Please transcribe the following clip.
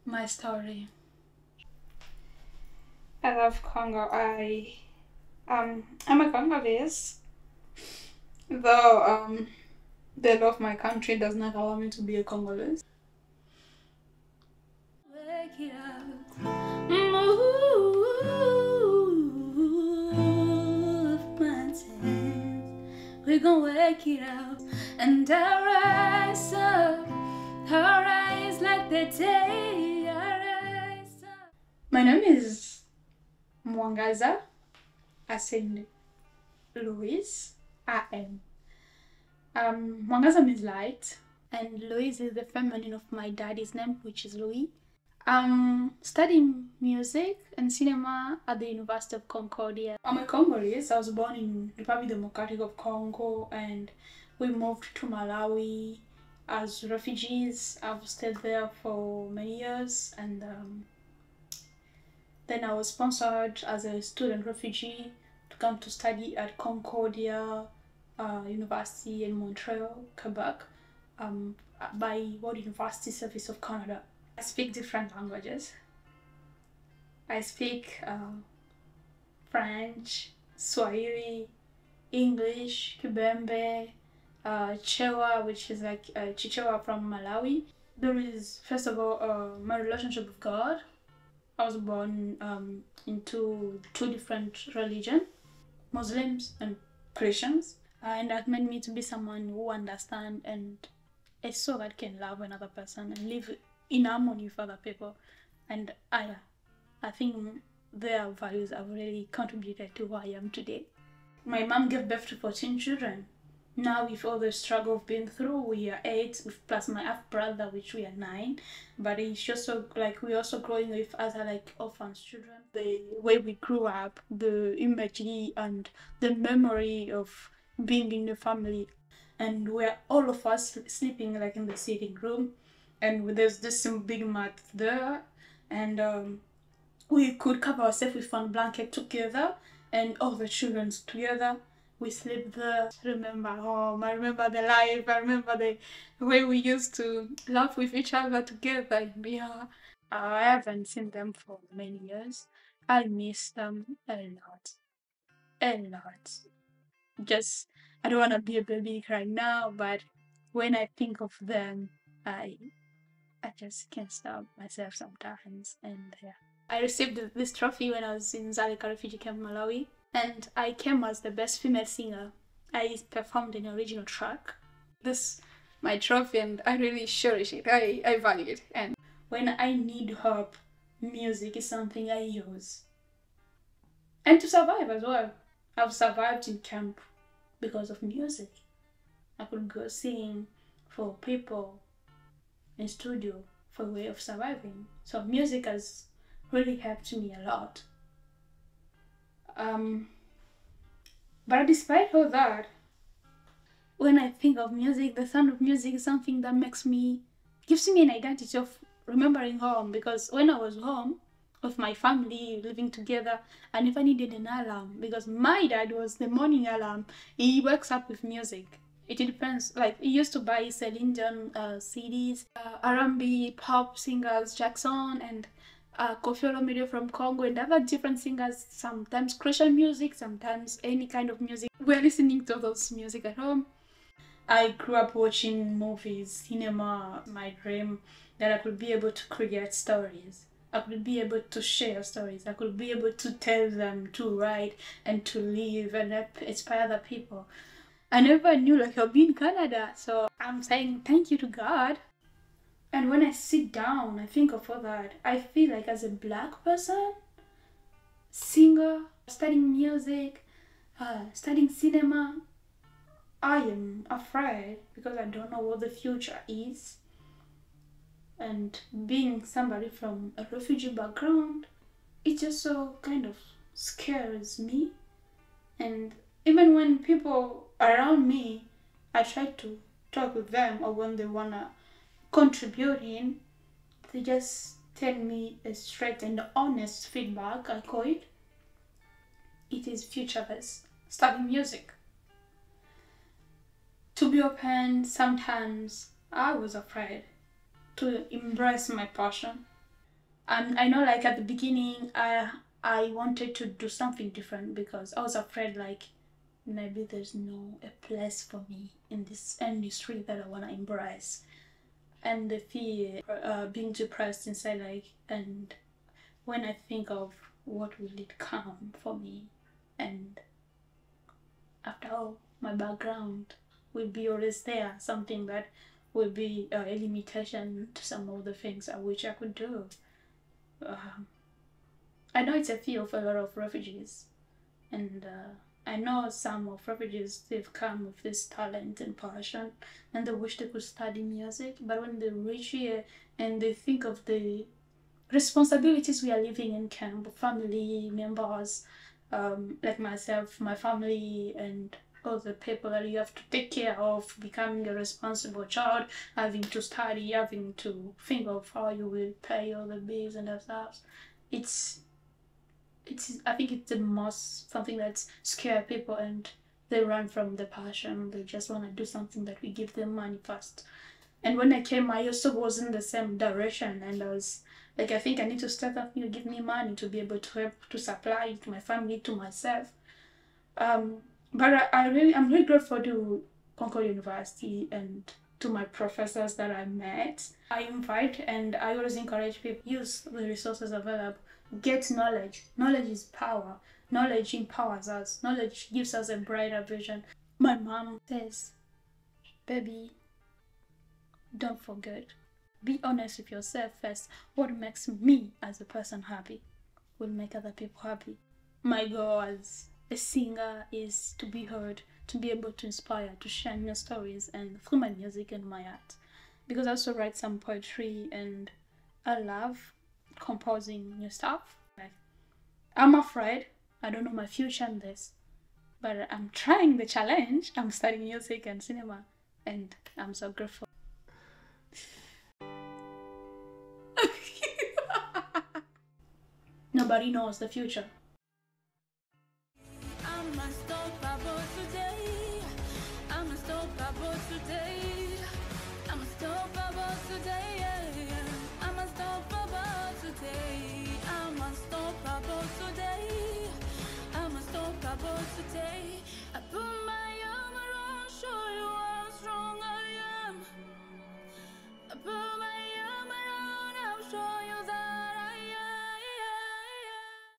My story. I love Congo. I'm a Congolese, though the love of my country does not allow me to be a Congolese. Wake it up, move mountains. We're gonna wake it up and rise up, arise like the day, arise up. My name is Mwangaza. I said Louise. Mwangaza means light, and Louise is the feminine of my daddy's name, which is Louis. I'm studying music and cinema at the University of Concordia. I'm a Congolese. I was born in Republic Democratic of Congo, and we moved to Malawi as refugees. I've stayed there for many years, and then I was sponsored as a student refugee to come to study at Concordia University in Montreal, Quebec, by World University Service of Canada. I speak different languages. I speak French, Swahili, English, Kibembe, Chewa, which is like Chichewa from Malawi. There is, first of all, my relationship with God. I was born into two different religions, Muslims and Christians, and that made me to be someone who understands and is so that can love another person and live in harmony with other people. And I think their values have really contributed to who I am today. My mom gave birth to 14 children. Now, with all the struggle we've been through, we are 8, with plus my half brother, which we are 9. But it's just so like we're also growing with other like orphans children. The way we grew up, the imagery and the memory of being in the family, and we're all of us sleeping like in the sitting room, and there's this big mat there, and we could cover ourselves with one blanket together, and all the children together. We sleep there. I remember home, I remember the life, I remember the way we used to laugh with each other together in Bia. I haven't seen them for many years. I miss them a lot. A lot. Just, I don't want to be a baby right now, but when I think of them, I just can't stop myself sometimes. And yeah. I received this trophy when I was in Zaleka refugee camp, Malawi, and I came as the best female singer. I performed an original track. This my trophy, and I really cherish it. I value it. And when I need help, music is something I use. And to survive as well. I've survived in camp because of music. I could go sing for people in studio for a way of surviving. So music has really helped me a lot. But despite all that, when I think of music, the sound of music is something that gives me an identity of remembering home, because when I was home with my family living together, I never needed an alarm because my dad was the morning alarm. He wakes up with music. It depends, like he used to buy Celine Dion CDs, R&B, pop singers, Jackson and Koffi Olomide from Congo, and other different singers, sometimes Christian music, sometimes any kind of music. We're listening to those music at home. I grew up watching movies, cinema. My dream that I could be able to create stories. I could be able to share stories. I could be able to tell them, to write and to live and inspire other people. I never knew like I'll be in Canada, so I'm saying thank you to God. And when I sit down, I think of all that, I feel like as a Black person, singer, studying music, studying cinema, I am afraid because I don't know what the future is. And being somebody from a refugee background, it just so kind of scares me. And even when people around me, I try to talk with them, or when they wanna contribute in, they just tell me a straight and honest feedback, I call it. It is futureless, studying music. To be open, sometimes I was afraid to embrace my passion, I know, like, at the beginning, I wanted to do something different because I was afraid, like, maybe there's no a place for me in this industry that I want to embrace. And the fear, being depressed inside, like, and when I think of what will it come for me, and after all, my background will be always there, something that will be a limitation to some of the things I wish I could do. I know it's a fear of a lot of refugees, and I know some of refugees, they've come with this talent and passion, and they wish they could study music, but when they reach here and they think of the responsibilities we are living in camp, family members, like myself, my family, and all the people that you have to take care of, becoming a responsible child, having to study, having to think of how you will pay all the bills and stuff. It's I think it's the most something that's scare people, and they run from the passion. They just want to do something that we give them money first. And when I came, I also was in the same direction, and I was like, I think I need to start something to give me money to be able to help to supply to my family, to myself. But I'm really grateful to Concordia University and to my professors that I met. I invite and I always encourage people use the resources available. Get knowledge. Knowledge is power. Knowledge empowers us. Knowledge gives us a brighter vision. My mom says, baby, don't forget. Be honest with yourself first. What makes me as a person happy will make other people happy. My goal as a singer is to be heard, to be able to inspire, to share new stories, and through my music and my art. Because I also write some poetry and I love composing new stuff. Like, I'm afraid I don't know my future in this, but I'm trying the challenge. I'm studying music and cinema, and I'm so grateful. Nobody knows the future. I'm unstoppable today.